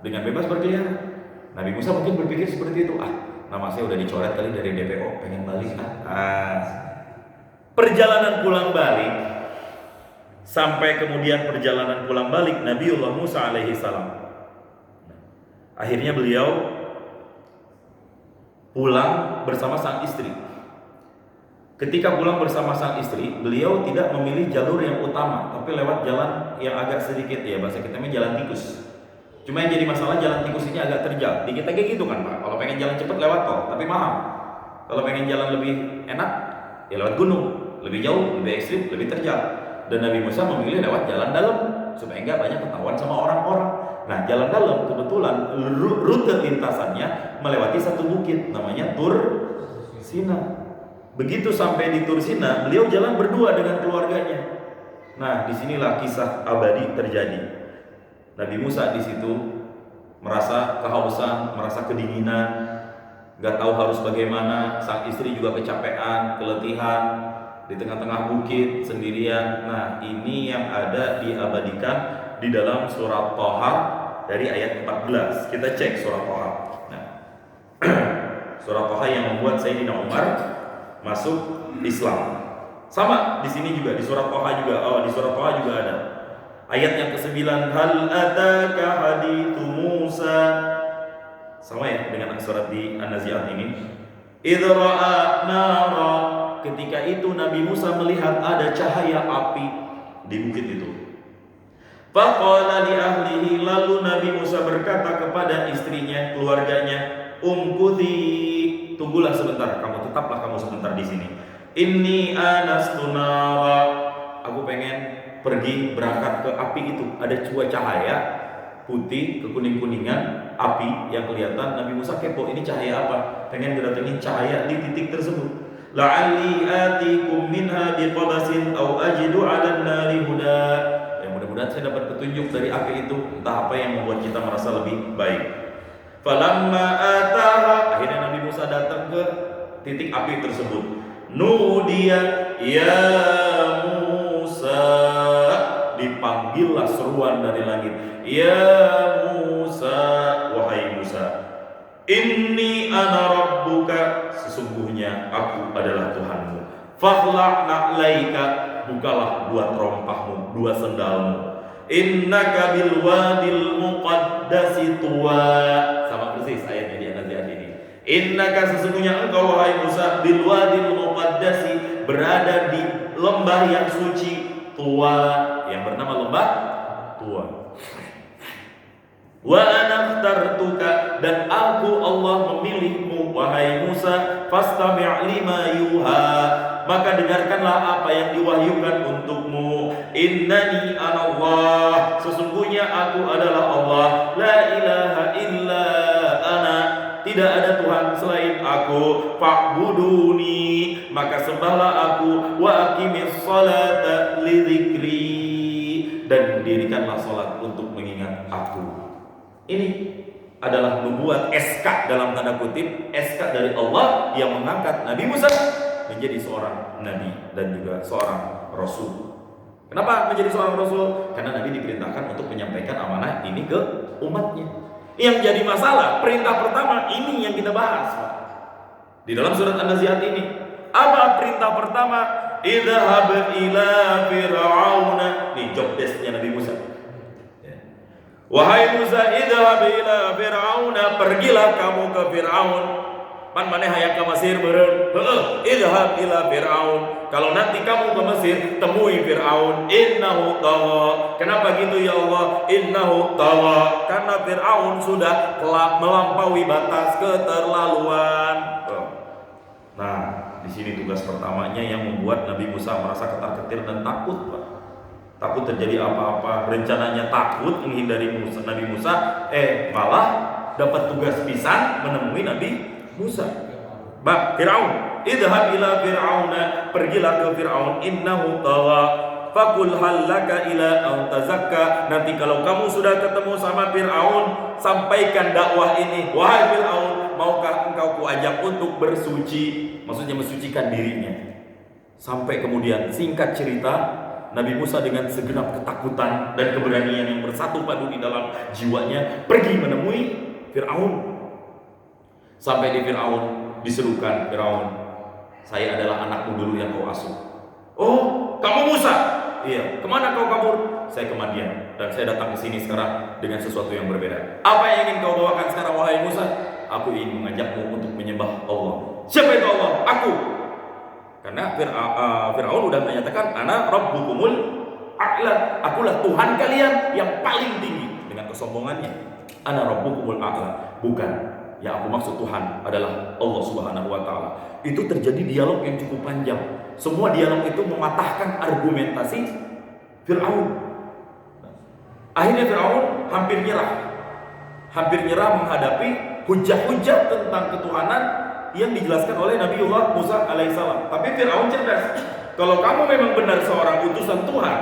dengan bebas berkeliaran. Nabi Musa mungkin berpikir seperti itu. Nama saya udah dicoret kali dari DPO, pengen balik. Perjalanan pulang balik, sampai kemudian perjalanan pulang balik Nabiullah Musa alaihi salam. Akhirnya beliau pulang bersama sang istri. Ketika pulang bersama sang istri, beliau tidak memilih jalur yang utama, tapi lewat jalan yang agak sedikit, ya bahasa kita jalan tikus. Cuma yang jadi masalah jalan tikus ini agak terjal. Di kita kayak gitu kan Pak. Kalau pengen jalan cepat lewat tol, tapi mahal. Kalau pengen jalan lebih enak, ya lewat gunung, lebih jauh, lebih ekstrim, lebih terjal. Dan Nabi Musa memilih lewat jalan dalam supaya nggak banyak ketahuan sama orang-orang. Nah, jalan dalam kebetulan rute lintasannya melewati satu bukit namanya Tur Sina. Begitu sampai di Tur Sina, beliau jalan berdua dengan keluarganya. Nah, disinilah kisah abadi terjadi. Nabi Musa di situ merasa kehausan, merasa kedinginan, nggak tahu harus bagaimana. Sang istri juga kecapean, keletihan di tengah-tengah bukit sendirian. Nah, ini yang ada diabadikan di dalam surat Thaha dari ayat 14. Kita cek surat Thaha. Nah, surat Thaha yang membuat Sayyidina Umar masuk Islam. Sama di sini juga di surat Thaha juga. Di surat Thaha juga ada. Ayat yang ke-9, hal ataka hadithu Musa. Sama ya dengan surat di An-Nazi'at ini. Idh ra'a nara, ketika itu Nabi Musa melihat ada cahaya api di bukit itu. Faqala li ahlihi, lalu Nabi Musa berkata kepada istrinya, keluarganya, umkuthi, tunggulah sebentar, tetaplah kamu sebentar di sini. Inni anastu nara, aku pengen pergi berangkat ke api itu. Ada cahaya putih kekuning-kuningan api yang kelihatan. Nabi Musa kepo, ini cahaya apa? Pengen ngedatengin cahaya di titik tersebut. La'alli atikum minha biqabasin aw ajidu 'alan nari huda. Ya, mudah-mudahan saya dapat petunjuk dari api itu, entah apa yang membuat kita merasa lebih baik. Falamma ataha, akhirnya Nabi Musa datang ke titik api tersebut. Nudiya ya Musa, dipanggillah seruan dari langit. Ya Musa, wahai Musa, inni ana rabbuka, sesungguhnya aku adalah Tuhanmu. Fakhla' na'laika, bukalah dua terompahmu, dua sendalmu. Innaka bil wadil muqaddasi tuwa. Sama persis ayatnya di An-Nazi'at ini. Innaka, sesungguhnya engkau wahai Musa, bil wadil muqaddasi, berada di lembah yang suci, Tuwa, yang bernama lembah Tuwa. Wa ana ikhtartuka, dan aku Allah memilihmu wahai Musa, fastami' lima yuha, maka dengarkanlah apa yang diwahyukan untukmu. Innani anallah, sesungguhnya aku adalah Allah, la ilaha illa ana, tidak ada Tuhan selain aku. Fa'buduni, maka sembahlah aku. Wa aqimis salata lidzikri, dan dirikanlah salat untuk mengingat aku. Ini adalah membuat SK dalam tanda kutip, SK dari Allah yang mengangkat Nabi Musa menjadi seorang nabi dan juga seorang rasul. Kenapa menjadi seorang rasul? Karena Nabi diperintahkan untuk menyampaikan amanah ini ke umatnya. Yang jadi masalah, perintah pertama ini yang kita bahas, Pak. Di dalam surat An-Nazi'at ini, apa perintah pertama? Idhhab ila fir'auna. Nih job desk-nya Nabi Musa. Wahai Musa, idhhab ila fir'auna, pergilah kamu ke Fir'aun. Pan maneh hayang ka Mesir beureun? Heueuh, idhhab ila Fir'aun. Kalau nanti kamu ke Mesir, temui Fir'aun. Innahu tagha. Kenapa gitu ya Allah? Innahu tagha, karena Fir'aun sudah melampaui batas keterlaluan. Nah, di sini tugas pertamanya yang membuat Nabi Musa merasa ketar-ketir dan takut, Pak. Takut terjadi apa-apa, rencananya takut menghindari Nabi Musa, malah dapat tugas pisan menemui Nabi Musa. Fir'aun, idhhab ila fir'auna, pergilah ke Fir'aun, innahu tagha, faqul hal laka ila an tazakka. Nanti kalau kamu sudah ketemu sama Fir'aun, sampaikan dakwah ini, wahai Fir'aun, maukah engkau kuajak untuk bersuci? Maksudnya mensucikan dirinya. Sampai kemudian singkat cerita, Nabi Musa dengan segenap ketakutan dan keberanian yang bersatu padu di dalam jiwanya pergi menemui Fir'aun. Sampai di Fir'aun, diserukan, Fir'aun, saya adalah anakmu dulu yang kau asuh. Oh, kamu Musa? Iya. Kemana kau kabur? Saya ke Madian, dan saya datang ke sini sekarang dengan sesuatu yang berbeda. Apa yang ingin kau bawakan sekarang wahai Musa? Aku ingin mengajakmu untuk menyembah Allah. Siapa itu Allah? Aku. Karena Fir'aun sudah menyatakan, ana rabbukumul a'la, akulah Tuhan kalian yang paling tinggi, dengan kesombongannya. Ana rabbukumul a'la, bukan. Yang aku maksud Tuhan adalah Allah Subhanahu wa Ta'ala. Itu terjadi dialog yang cukup panjang. Semua dialog itu mematahkan argumentasi Fir'aun. Akhirnya Fir'aun hampir nyerah menghadapi hujah-hujah tentang ketuhanan yang dijelaskan oleh Nabiullah Musa alaihissalam. Tapi Fir'aun cerdas. Kalau kamu memang benar seorang utusan Tuhan,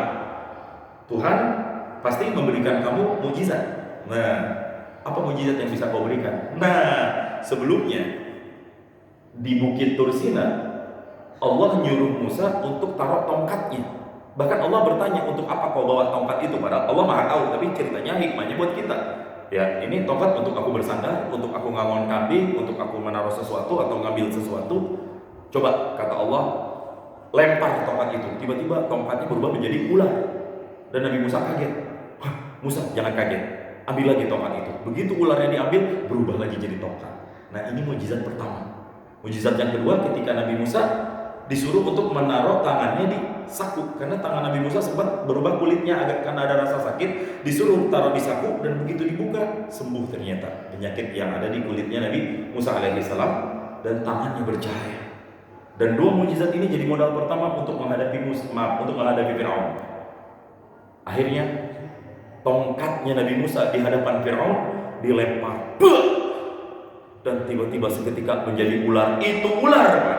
Tuhan pasti memberikan kamu mujizat. Nah, apa mujizat yang bisa kau berikan? Nah, sebelumnya di Bukit Tursina Allah nyuruh Musa untuk taruh tongkatnya. Bahkan Allah bertanya, untuk apa kau bawa tongkat itu? Padahal Allah maha tahu, tapi ceritanya hikmahnya buat kita. Ya, ini tongkat untuk aku bersandar, untuk aku ngangon kambing, untuk aku menaruh sesuatu atau ngambil sesuatu. Coba, kata Allah, lempar tongkat itu. Tiba-tiba tongkatnya berubah menjadi ular. Dan Nabi Musa kaget. Wah, Musa jangan kaget, ambil lagi tongkat itu. Begitu ularnya diambil, berubah lagi jadi tongkat. Nah, ini mukjizat pertama. Mukjizat yang kedua, ketika Nabi Musa disuruh untuk menaruh tangannya di saku, karena tangan Nabi Musa sempat berubah kulitnya agak karena ada rasa sakit, disuruh taruh di saku, dan begitu dibuka sembuh ternyata penyakit yang ada di kulitnya Nabi Musa alaihissalam, dan tangannya bercahaya. Dan dua mukjizat ini jadi modal pertama untuk menghadapi Firaun. Akhirnya tongkatnya Nabi Musa di hadapan Firaun dilempar, dan tiba-tiba seketika menjadi ular. Itu ular, Pak,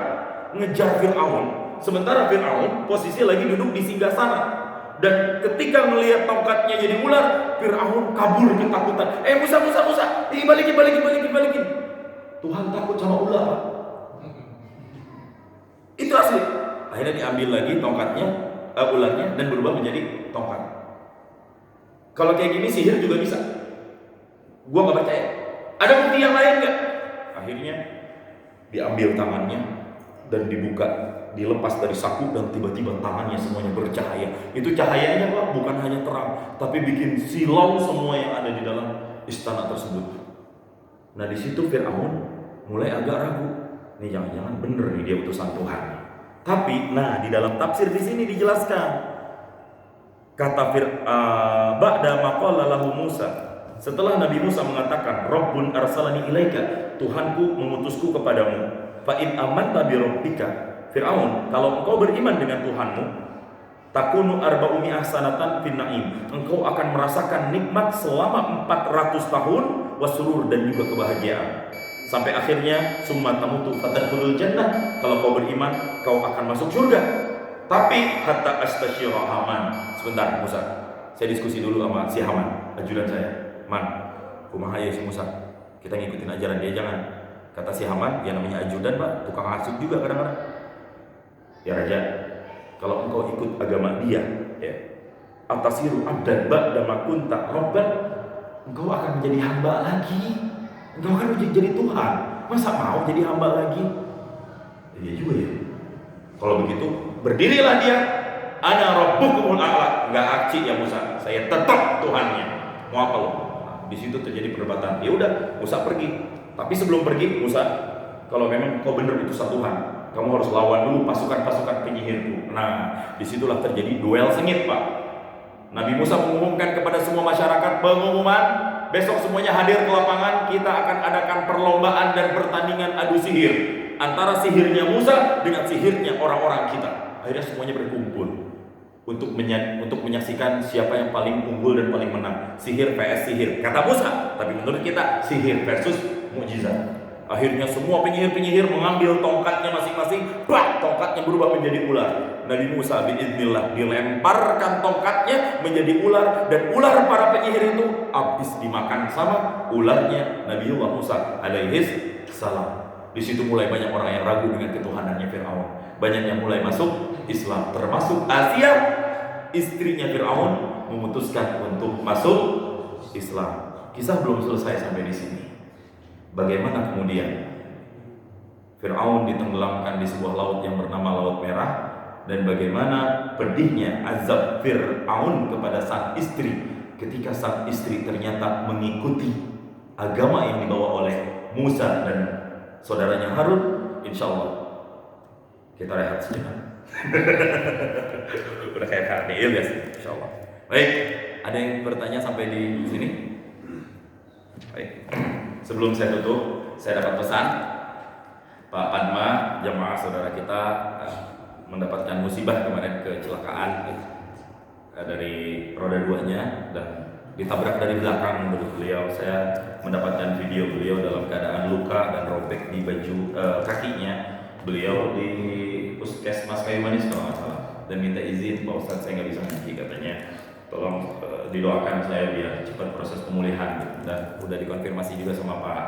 ngejar Firaun. Sementara Firaun posisi lagi duduk di singgasana. Dan ketika melihat tongkatnya jadi ular, Firaun kabur ketakutan. Musa, balikin. Tuhan takut sama ular, Pak. Itu asli. Akhirnya diambil lagi tongkatnya, ularnya, dan berubah menjadi tongkat. Kalau kayak gini sihir juga bisa. Gua nggak percaya. Ada bukti yang lain nggak? Akhirnya diambil tangannya dan dibuka, dilepas dari saku, dan tiba-tiba tangannya semuanya bercahaya. Itu cahayanya, Pak, bukan hanya terang, tapi bikin silau semua yang ada di dalam istana tersebut. Nah, di situ Firaun mulai agak ragu. Nih jangan-jangan bener nih dia utusan Tuhan. Tapi, nah, di dalam tafsir di sini dijelaskan. Kata ba'da maqala lahu Musa, setelah Nabi Musa mengatakan, Rabbun arsalani ilaika, Tuhanku mengutusku kepadamu. Fa in amanta bi rabbika, Firaun, kalau engkau beriman dengan Tuhanmu, takunu arba'umi ahsanatan fin na'im, engkau akan merasakan nikmat selama 400 tahun, wasurur, dan juga kebahagiaan. Sampai akhirnya summa tamutu fatadkhulul jannah, kalau kau beriman kau akan masuk surga. Tapi hatta astasyira Haman. Sebentar Musa, saya diskusi dulu sama si Haman, ajudan saya. Man, kumaha ya si Musa, kita ngikutin ajaran dia jangan. Kata si Haman, yang namanya ajudan, Pak, tukang hasut juga kadang-kadang. Ya Raja, kalau engkau ikut agama dia, ya, atasiru abdan ba'da ma kunta rabban, engkau akan menjadi hamba lagi. Engkau akan jadi Tuhan. Masa mau jadi hamba lagi? Iya juga ya. Kalau begitu, berdirilah dia. Ana rabbukumul a'la. Enggak akci ya Musa, saya tetap Tuhannya. Mau apa lo? Nah, di situ terjadi perdebatan. Ya udah, Musa pergi. Tapi sebelum pergi, Musa, kalau memang kau benar utusan Tuhan, kamu harus lawan dulu pasukan-pasukan penyihirku. Nah, disitulah terjadi duel sengit, Pak. Nabi Musa mengumumkan kepada semua masyarakat pengumuman, besok semuanya hadir ke lapangan, kita akan adakan perlombaan dan pertandingan adu sihir antara sihirnya Musa dengan sihirnya orang-orang kita. Akhirnya semuanya berkumpul untuk menyaksikan siapa yang paling unggul dan paling menang. Sihir vs sihir, kata Musa, tapi menurut kita sihir versus mukjizat. Akhirnya semua penyihir-penyihir mengambil tongkatnya masing-masing, tongkatnya berubah menjadi ular. Nabi Musa biiznillah dilemparkan tongkatnya menjadi ular, dan ular para penyihir itu habis dimakan sama ularnya Nabiullah Musa alaihis salam. Di situ mulai banyak orang yang ragu dengan ketuhanannya Firaun. Banyak yang mulai masuk Islam, termasuk Asia, istrinya Firaun, memutuskan untuk masuk Islam. Kisah belum selesai sampai di sini. Bagaimana kemudian Firaun ditenggelamkan di sebuah laut yang bernama Laut Merah, dan bagaimana pedihnya azab Firaun kepada sang istri ketika sang istri ternyata mengikuti agama yang dibawa oleh Musa dan saudaranya Harun. Insya Allah kita rehat sejenak. Udah kayak Karnil ya sih, insya Allah. Baik, ada yang bertanya sampai di sini? Baik, sebelum saya tutup, saya dapat pesan Pak Padma, jamaah saudara kita mendapatkan musibah kemarin, kecelakaan dari roda 2-nya dan ditabrak dari belakang menurut beliau. Saya mendapatkan video beliau dalam keadaan luka dan robek di baju kakinya. Beliau di Puskesmas Kayu Manis kalau nggak salah, dan minta izin Pak Ustadz saya nggak bisa ngaji katanya. Tolong didoakan saya biar cepat proses pemulihan gitu. Dan udah dikonfirmasi juga sama Pak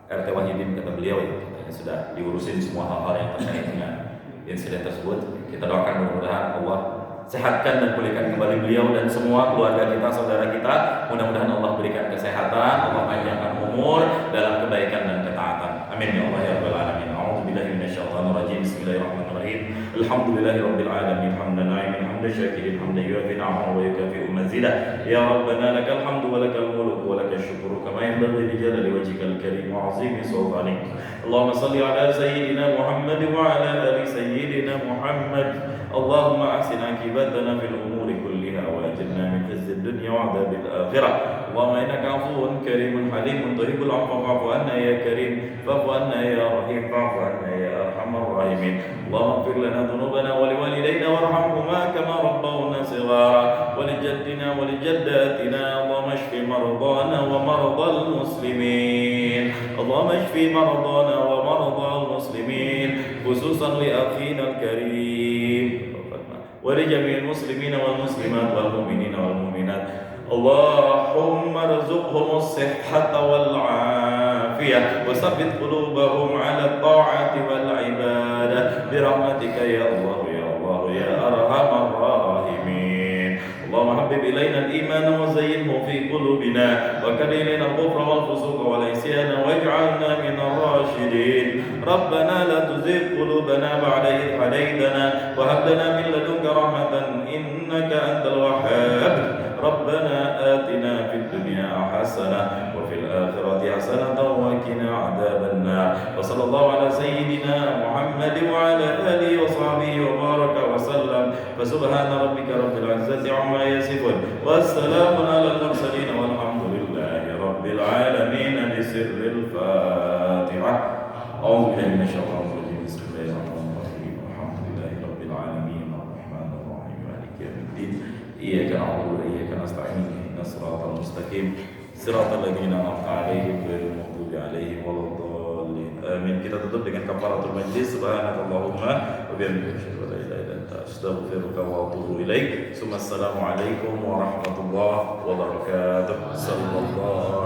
RT Wahyudin, kata beliau ya, katanya sudah diurusin semua hal-hal yang terkait dengan insiden tersebut. Kita doakan mudah-mudahan Allah sehatkan dan pulihkan kembali beliau dan semua keluarga kita, saudara kita. Mudah-mudahan Allah berikan kesehatan, Allah panjangkan umur dalam kebaikan dan ketaatan. Amin ya Allah ya rabbal alamin. A'udzubillahi minasyaitonir rajim. Bismillahirrahmanirrahim. Alhamdulillahirabbil alamin. Hamdan na'imin, hamdan syakirin, hamdan yu'affi ni'amahu wa yukafi'u mazidah. Ya rabbana lakal hamdu wa lakal mulku wa lakal syukru kama yanbaghi li jalali wajhikal karim wa 'azimi sultanik. Allahumma shalli ala sayyidina Muhammad wa ala ali sayyidina Muhammad. Allahumma ahsin akibatana fil umuri kulliha wa ajirna min khizyi dunya wa adzabil akhirah. Allahumma innaka 'afuwun karimun halimun tuhibbul 'afwa fa'fu 'anna ya karim fa'fu 'anna ya rahim fa'fu 'anna ya arhamar rahimin. Allahumma ighfir lana dhunubana wa liwalidayna warhamhuma kama rabbawna shighara wa li jaddina wa li jaddatina. Allahumma ishfi mardana wa mardal muslimin. Allahumma ishfi mardana wa mardal muslimin, khususan li akhina al-karim ولجميع المسلمين والمسلمات والمؤمنين والمؤمنات. اللهم ارزقهم الصحة والعافية وثبت قلوبهم على الطاعة والعبادة برحمتك يا الله يا الله يا أرحم الراحمين. اللهم حبب إلينا الإيمان وزينه في قلوبنا وكره إلينا الكفر والفسوق والعصيان واجعلنا من الراشدين. ربنا لا تزغ قلوبنا بعد إذ هديتنا وهب لنا من لدنك رحمة إنك أنت الوهاب. ربنا آتنا في الدنيا حسنة وفي الآخرة حسنة وقنا عذاب النار. وصلى الله على سيدنا محمد وعلى آله وصحبه وبارك وسلم. فسبحان ربك رب العزة عما يصفون والسلام على المرسلين والحمد لله رب العالمين. بسر الفاتحة. أعوذ بالله من الشيطان الرجيم. بسم الله الرحمن الرحيم. الحمد لله رب العالمين الرحمن الرحيم مالك يوم الدين. إياك نعبد وإياك نستعين اهدنا الصراط المستقيم صراط الذين أنعمت عليهم غير المغضوب عليهم ولا الضالين آمين. Kita tutup dengan kafaratul majlis. Subhanakallahumma wa bihamdika asyhadu an la ilaha illa anta astaghfiruka wa atubu ilaik. Assalamualaikum warahmatullahi wabarakatuh. Sallallahu